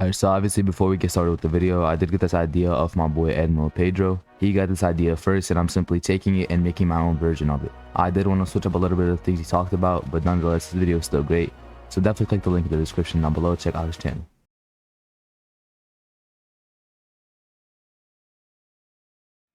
Alright, so obviously before we get started with the video, I did get this idea of my boy Admiral Pedro. He got this idea first and I'm simply taking it and making my own version of it. I did want to switch up a little bit of the things he talked about, but nonetheless this video is still great. So definitely click the link in the description down below to check out his channel.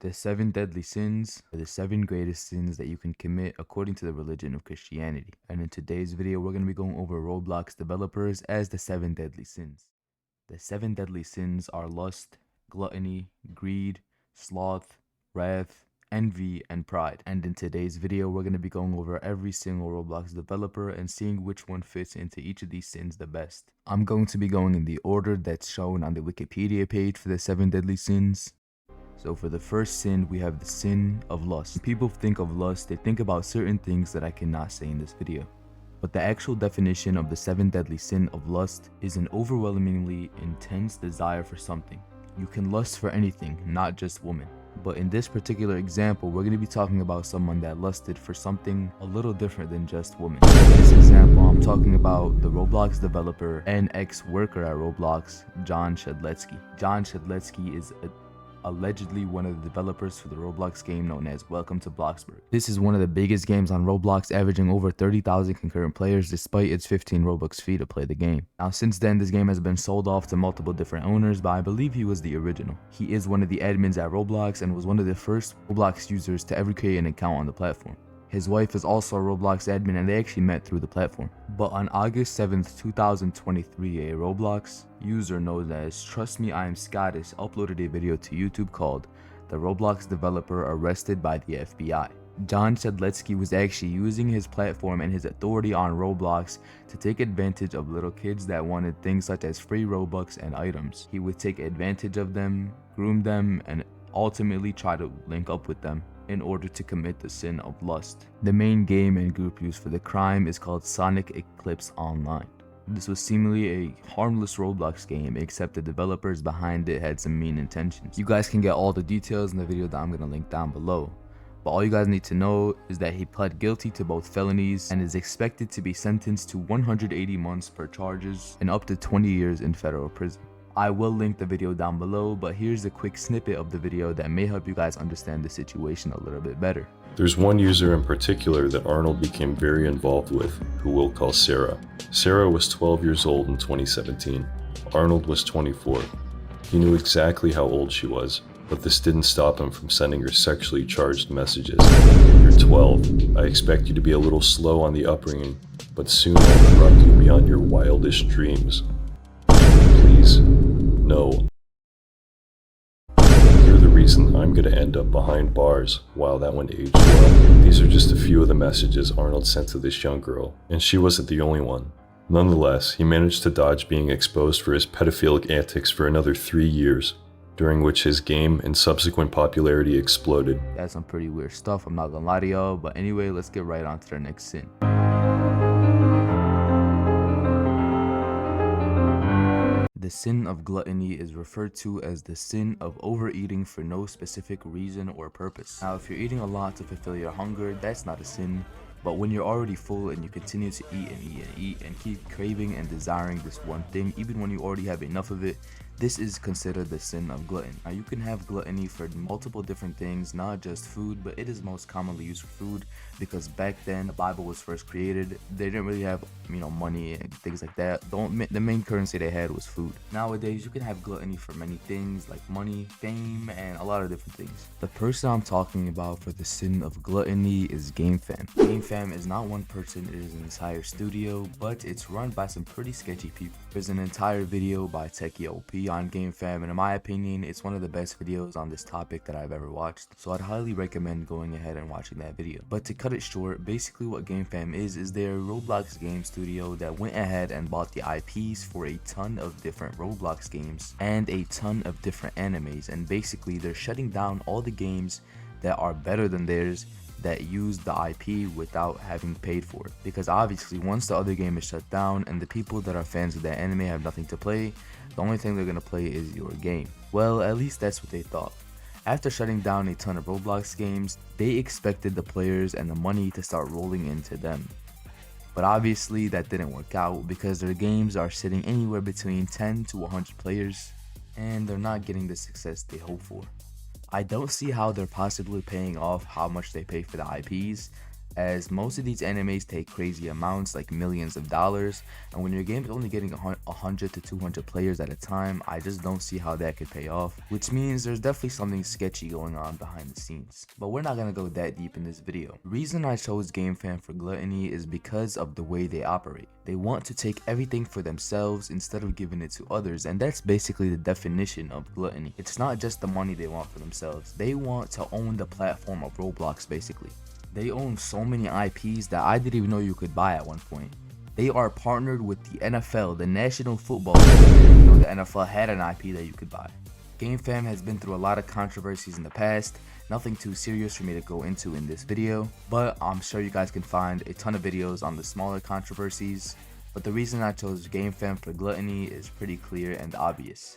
The 7 deadly sins are the 7 greatest sins that you can commit according to the religion of Christianity. And in today's video, we're going to be going over Roblox developers as the 7 deadly sins. The 7 deadly sins are lust, gluttony, greed, sloth, wrath, envy, and pride. And in today's video, we're going to be going over every single Roblox developer and seeing which one fits into each of these sins the best. I'm going to be going in the order that's shown on the Wikipedia page for the 7 deadly sins. So for the first sin, we have the sin of lust. When people think of lust, they think about certain things that I cannot say in this video. But the actual definition of the 7 deadly sin of lust is an overwhelmingly intense desire for something. You can lust for anything, not just women. But in this particular example, we're going to be talking about someone that lusted for something a little different than just women. In this example, I'm talking about the Roblox developer and ex-worker at Roblox, John Shedletsky. John Shedletsky is allegedly one of the developers for the Roblox game known as Welcome to Bloxburg. This is one of the biggest games on Roblox, averaging over 30,000 concurrent players despite its 15 Robux fee to play the game. Now since then, this game has been sold off to multiple different owners, but I believe he was the original. He is one of the admins at Roblox and was one of the first Roblox users to ever create an account on the platform. His wife is also a Roblox admin and they actually met through the platform. But on August 7th, 2023, a Roblox user known as Trust Me I Am Scottish uploaded a video to YouTube called The Roblox Developer Arrested by the FBI. John Shedletsky was actually using his platform and his authority on Roblox to take advantage of little kids that wanted things such as free Robux and items. He would take advantage of them, groom them, and ultimately try to link up with them in order to commit the sin of lust. The main game and group used for the crime is called Sonic Eclipse Online. This was seemingly a harmless Roblox game, except the developers behind it had some mean intentions. You guys can get all the details in the video that I'm going to link down below. But all you guys need to know is that he pled guilty to both felonies and is expected to be sentenced to 180 months per charges and up to 20 years in federal prison. I will link the video down below, but here's a quick snippet of the video that may help you guys understand the situation a little bit better. There's one user in particular that Arnold became very involved with, who we'll call Sarah. Sarah was 12 years old in 2017. Arnold was 24. He knew exactly how old she was, but this didn't stop him from sending her sexually charged messages. You're 12. I expect you to be a little slow on the upbringing, but soon I'll corrupt you beyond your wildest dreams. Please. No. You're the reason I'm gonna end up behind bars. Wow, that one aged well. These are just a few of the messages Arnold sent to this young girl, and she wasn't the only one. Nonetheless, he managed to dodge being exposed for his pedophilic antics for another 3 years, during which his game and subsequent popularity exploded. That's some pretty weird stuff, I'm not gonna lie to y'all, but anyway, let's get right on to the next sin. The sin of gluttony is referred to as the sin of overeating for no specific reason or purpose. Now, if you're eating a lot to fulfill your hunger, that's not a sin. But when you're already full and you continue to eat and eat and eat and keep craving and desiring this one thing, even when you already have enough of it, this is considered the sin of gluttony. Now, you can have gluttony for multiple different things, not just food, but it is most commonly used for food because back then the Bible was first created. They didn't really have, money and things like that. The main currency they had was food. Nowadays, you can have gluttony for many things like money, fame, and a lot of different things. The person I'm talking about for the sin of gluttony is GameFam. GameFam is not one person, it is an entire studio, but it's run by some pretty sketchy people. There's an entire video by Techie OP on GameFam, and in my opinion, it's one of the best videos on this topic that I've ever watched, so I'd highly recommend going ahead and watching that video. But to cut it short, basically what GameFam is they're a Roblox game studio that went ahead and bought the IPs for a ton of different Roblox games and a ton of different animes, and basically they're shutting down all the games that are better than theirs that use the IP without having paid for it, because obviously once the other game is shut down and the people that are fans of that anime have nothing to play, the only thing they're gonna play is your game. Well, at least that's what they thought. After shutting down a ton of Roblox games, they expected the players and the money to start rolling into them. But obviously that didn't work out because their games are sitting anywhere between 10 to 100 players and they're not getting the success they hope for. I don't see how they're possibly paying off how much they pay for the IPs, as most of these animes take crazy amounts like millions of dollars, and when your game is only getting 100 to 200 players at a time, I just don't see how that could pay off, which means there's definitely something sketchy going on behind the scenes. But we're not gonna go that deep in this video. The reason I chose GameFam for Gluttony is because of the way they operate. They want to take everything for themselves instead of giving it to others, and that's basically the definition of gluttony. It's not just the money they want for themselves, they want to own the platform of Roblox basically. They own so many IPs that I didn't even know you could buy at one point. They are partnered with the NFL, the National Football League. I didn't know the NFL had an IP that you could buy. GameFam has been through a lot of controversies in the past, nothing too serious for me to go into in this video, but I'm sure you guys can find a ton of videos on the smaller controversies. But the reason I chose GameFam for Gluttony is pretty clear and obvious.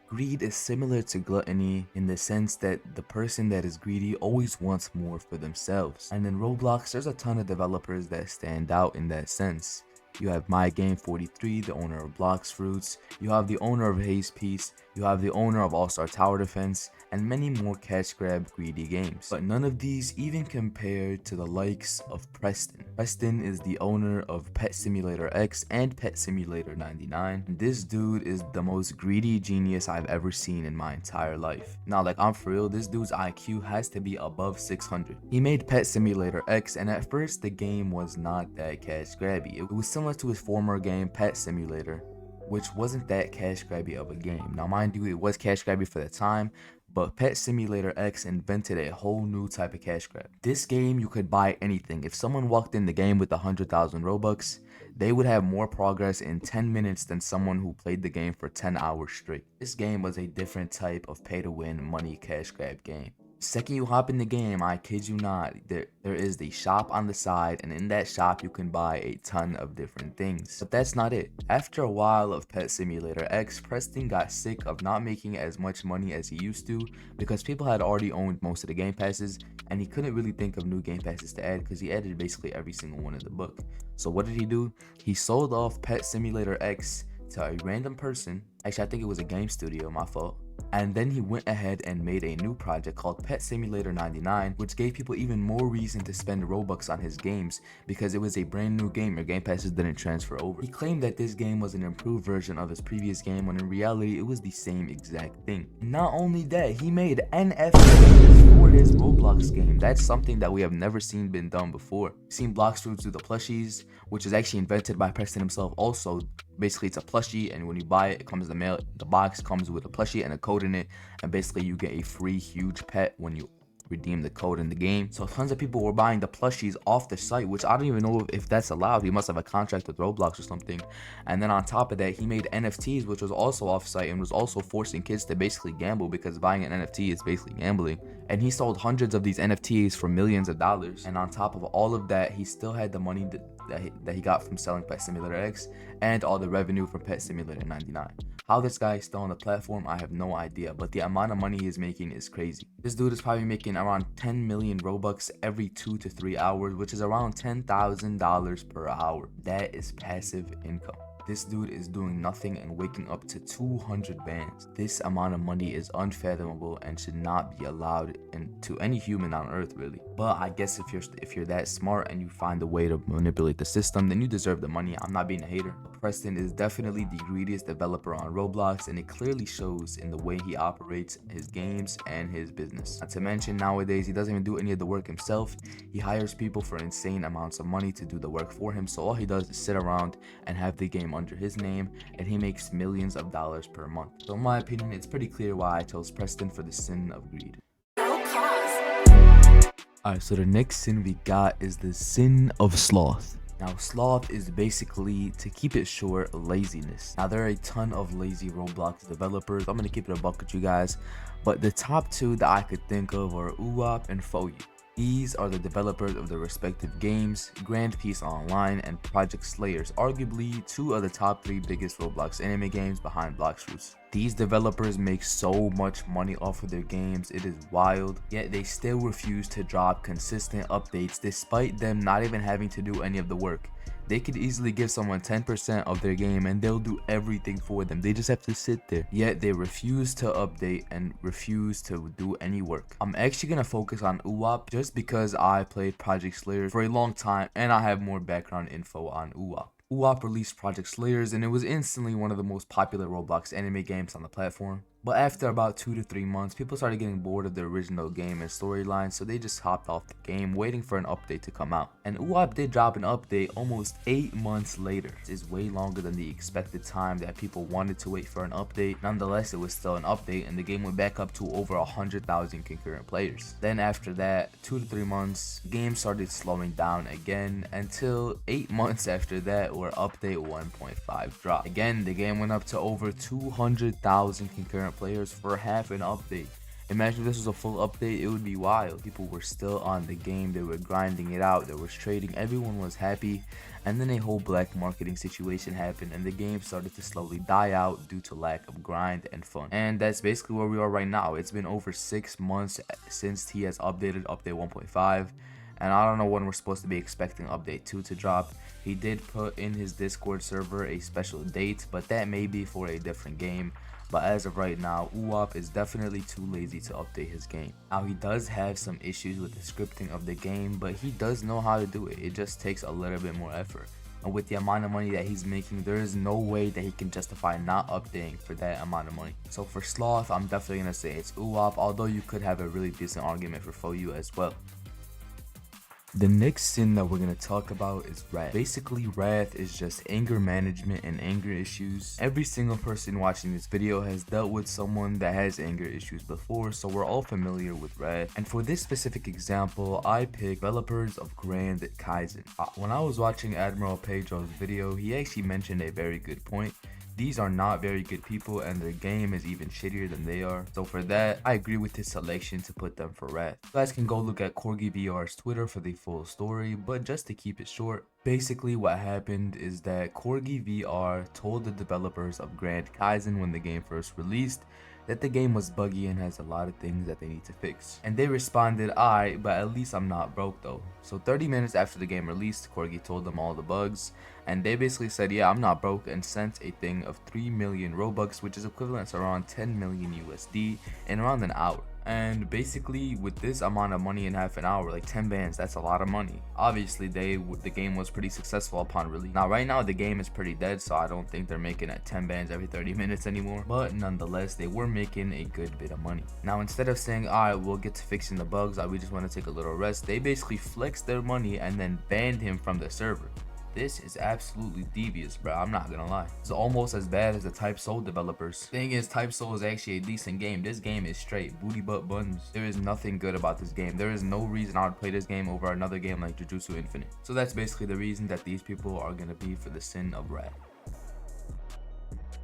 Greed is similar to gluttony in the sense that the person that is greedy always wants more for themselves. And in Roblox, there's a ton of developers that stand out in that sense. You have MyGame43, the owner of Blox Fruits, you have the owner of Haze Piece, you have the owner of All Star Tower Defense, and many more cash grab greedy games. But none of these even compare to the likes of Preston. Preston is the owner of Pet Simulator X and Pet Simulator 99. This dude is the most greedy genius I've ever seen in my entire life. Now, like, I'm for real, this dude's IQ has to be above 600. He made Pet Simulator X, and at first the game was not that cash grabby. It was similar to his former game Pet Simulator, which wasn't that cash grabby of a game. Now mind you, it was cash grabby for the time, but Pet Simulator X invented a whole new type of cash grab. This game, you could buy anything. If someone walked in the game with 100,000 Robux, they would have more progress in 10 minutes than someone who played the game for 10 hours straight. This game was a different type of pay to win money cash grab game. Second you hop in the game, I kid you not, there is the shop on the side, and in that shop you can buy a ton of different things. But that's not it. After a while of Pet Simulator X, Preston got sick of not making as much money as he used to because people had already owned most of the game passes, and he couldn't really think of new game passes to add because he added basically every single one in the book. So what did he do? He sold off Pet Simulator X to a random person. Actually, I think it was a game studio, my fault. And then he went ahead and made a new project called Pet Simulator 99, which gave people even more reason to spend Robux on his games because it was a brand new game. Your game passes didn't transfer over. He claimed that this game was an improved version of his previous game when in reality it was the same exact thing. Not only that, he made NFTs for his Roblox game. That's something that we have never seen been done before. We've seen Blox Fruits do the plushies, which is actually invented by Preston himself also. Basically, it's a plushie, and when you buy it, it comes in the mail. The box comes with a plushie and a code in it, and basically you get a free huge pet when you redeem the code in the game. So tons of people were buying the plushies off the site, which I don't even know if that's allowed. He must have a contract with Roblox or something. And then on top of that, he made NFTs, which was also off site and was also forcing kids to basically gamble because buying an NFT is basically gambling. And he sold hundreds of these NFTs for millions of dollars. And on top of all of that, he still had the money that he got from selling Pet Simulator X and all the revenue from Pet Simulator 99. How this guy is still on the platform, I have no idea, but the amount of money he's making is crazy. This dude is probably making around 10 million Robux every 2 to 3 hours, which is around $10,000 per hour. That is passive income. This dude is doing nothing and waking up to 200 bans. This amount of money is unfathomable and should not be allowed to any human on earth, really. But I guess if you're that smart and you find a way to manipulate the system, then you deserve the money. I'm not being a hater. Preston is definitely the greediest developer on Roblox, and it clearly shows in the way he operates his games and his business. Not to mention, nowadays he doesn't even do any of the work himself. He hires people for insane amounts of money to do the work for him, so all he does is sit around and have the game under his name, and he makes millions of dollars per month. So in my opinion, it's pretty clear why I chose Preston for the sin of greed. Alright, so the next sin we got is the sin of sloth. Now, sloth is basically, to keep it short, laziness. Now, there are a ton of lazy Roblox developers. I'm going to keep it a buck with you guys. But the top two that I could think of are Uwap and Foyi. These are the developers of the respective games, Grand Peace Online and Project Slayers, arguably two of the top 3 biggest Roblox anime games behind Bloxfruits. These developers make so much money off of their games, it is wild, yet they still refuse to drop consistent updates despite them not even having to do any of the work. They could easily give someone 10% of their game and they'll do everything for them. They just have to sit there. Yet they refuse to update and refuse to do any work. I'm actually going to focus on UWAP just because I played Project Slayers for a long time and I have more background info on UWAP. UWAP released Project Slayers and it was instantly one of the most popular Roblox anime games on the platform. But after about 2 to 3 months, people started getting bored of the original game and storyline, so they just hopped off the game waiting for an update to come out. And UWAP did drop an update almost 8 months later. This is way longer than the expected time that people wanted to wait for an update. Nonetheless, it was still an update and the game went back up to over 100,000 concurrent players. Then after that, 2 to 3 months, the game started slowing down again until 8 months after that where update 1.5 dropped. Again, the game went up to over 200,000 concurrent players for half an update. Imagine if this was a full update, it would be wild. People were still on the game, they were grinding it out, there was trading, everyone was happy, and then a whole black marketing situation happened and the game started to slowly die out due to lack of grind and fun. And that's basically where we are right now. It's been over 6 months since he has updated update 1.5. and I don't know when we're supposed to be expecting update 2 to drop. He did put in his Discord server a special date, but that may be for a different game. But as of right now, UWAP is definitely too lazy to update his game. Now he does have some issues with the scripting of the game, but he does know how to do it. It just takes a little bit more effort. And with the amount of money that he's making, there is no way that he can justify not updating for that amount of money. So for Sloth, I'm definitely going to say it's UWAP, although you could have a really decent argument for FOU as well. The next sin that we're going to talk about is wrath. Basically, wrath is just anger management and anger issues. Every single person watching this video has dealt with someone that has anger issues before, so we're all familiar with wrath. And for this specific example, I picked developers of Grand Kaizen. When I was watching Admiral Pedro's video, he actually mentioned a very good point. These are not very good people and their game is even shittier than they are. So for that, I agree with his selection to put them for wrath. You guys can go look at Corgi VR's Twitter for the full story, but just to keep it short, basically what happened is that Corgi VR told the developers of Grand Kaizen when the game first released that the game was buggy and has a lot of things that they need to fix. And they responded, "Alright, but at least I'm not broke though." So 30 minutes after the game released, Corgi told them all the bugs, and they basically said, "Yeah, I'm not broke," and sent a thing of 3 million Robux, which is equivalent to around 10 million USD in around an hour. And basically with this amount of money in half an hour, like 10 bands, that's a lot of money. Obviously the game was pretty successful upon release. Now right now the game is pretty dead, so I don't think they're making at 10 bands every 30 minutes anymore, but nonetheless they were making a good bit of money. Now instead of saying, "Alright, we'll get to fixing the bugs, we just want to take a little rest," they basically flexed their money and then banned him from the server. This is absolutely devious, bro. I'm not gonna lie. It's almost as bad as the Type Soul developers. Thing is, Type Soul is actually a decent game. This game is straight booty butt buttons. There is nothing good about this game. There is no reason I would play this game over another game like Jujutsu Infinite. So that's basically the reason that these people are gonna be for the sin of wrath.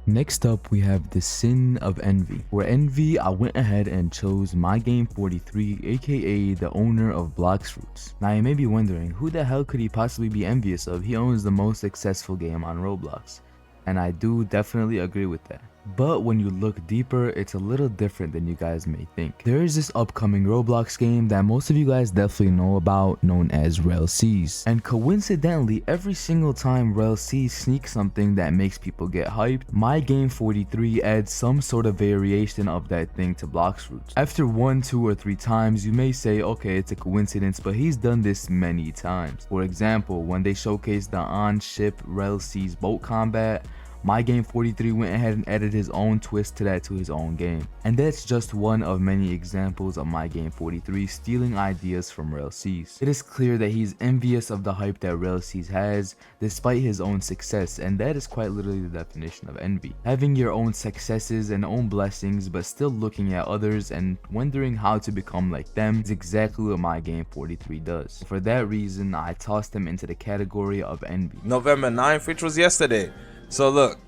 Next up, we have the sin of envy. For envy, I went ahead and chose MyGame43, aka the owner of Bloxfruits. Now you may be wondering, who the hell could he possibly be envious of? He owns the most successful game on Roblox. And I do definitely agree with that. But when you look deeper, it's a little different than you guys may think. There is this upcoming Roblox game that most of you guys definitely know about, known as RelC's. And coincidentally, every single time RelC sneaks something that makes people get hyped, MyGame43 adds some sort of variation of that thing to Bloxfruits. After 1, 2, or 3 times, you may say, okay, it's a coincidence, but he's done this many times. For example, when they showcased the on-ship RelC's boat combat, MyGame43 went ahead and added his own twist to that to his own game. And that's just one of many examples of MyGame43 stealing ideas from RelC's. It is clear that he's envious of the hype that RelC's has despite his own success, and that is quite literally the definition of envy. Having your own successes and own blessings but still looking at others and wondering how to become like them is exactly what MyGame43 does. For that reason, I tossed him into the category of envy. November 9th, which was yesterday. So look,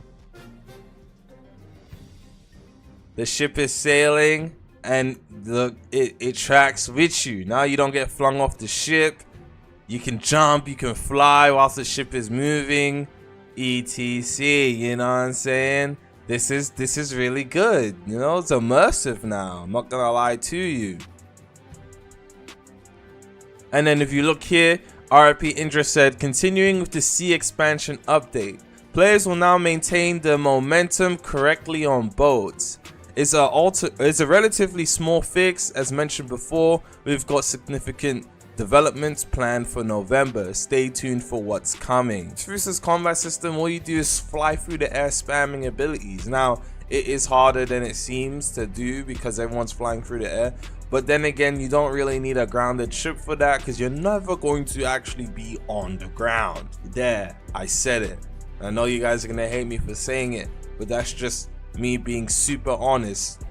the ship is sailing and it tracks with you. Now you don't get flung off the ship. You can jump, you can fly whilst the ship is moving, etc. You know what I'm saying? This is really good. You know, it's immersive now. I'm not gonna lie to you. And then if you look here, RIP Indra said, continuing with the sea expansion update, players will now maintain the momentum correctly on boats. It's a relatively small fix, as mentioned before. We've got significant developments planned for November. Stay tuned for what's coming. Through this combat system, all you do is fly through the air spamming abilities. Now, it is harder than it seems to do because everyone's flying through the air. But then again, you don't really need a grounded ship for that because you're never going to actually be on the ground. There, I said it. I know you guys are gonna hate me for saying it, but that's just me being super honest.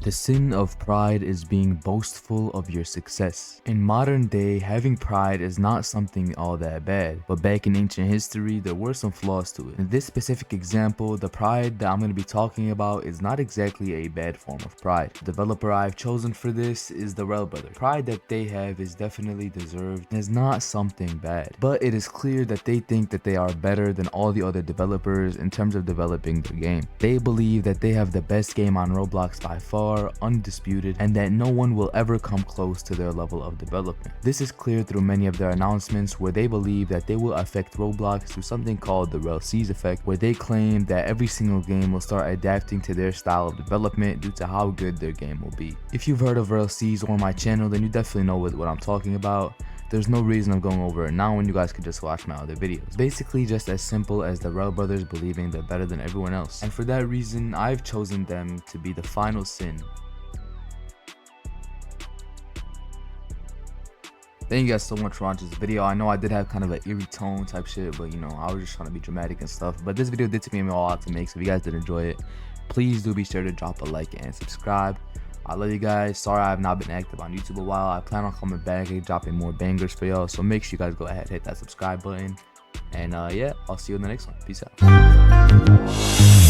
The sin of pride is being boastful of your success. In modern day, having pride is not something all that bad, but back in ancient history, there were some flaws to it. In this specific example, the pride that I'm going to be talking about is not exactly a bad form of pride. The developer I've chosen for this is the Rel Brothers. Pride that they have is definitely deserved and is not something bad, but it is clear that they think that they are better than all the other developers in terms of developing their game. They believe that they have the best game on Roblox by far, undisputed, and that no one will ever come close to their level of development. This is clear through many of their announcements where they believe that they will affect Roblox through something called the Rel Seas effect, where they claim that every single game will start adapting to their style of development due to how good their game will be. If you've heard of Rel Seas or my channel, then you definitely know what I'm talking about. There's no reason I'm going over it now when you guys could just watch my other videos. Basically just as simple as the Rel Brothers believing they're better than everyone else. And for that reason, I've chosen them to be the final sin. Thank you guys so much for watching this video. I know I did have kind of an eerie tone type shit, but you know, I was just trying to be dramatic and stuff. But this video did take me a while to make, so if you guys did enjoy it, please do be sure to drop a like and subscribe. I love you guys. Sorry I have not been active on YouTube a while. I plan on coming back and dropping more bangers for y'all. So make sure you guys go ahead and hit that subscribe button. And yeah, I'll see you in the next one. Peace out.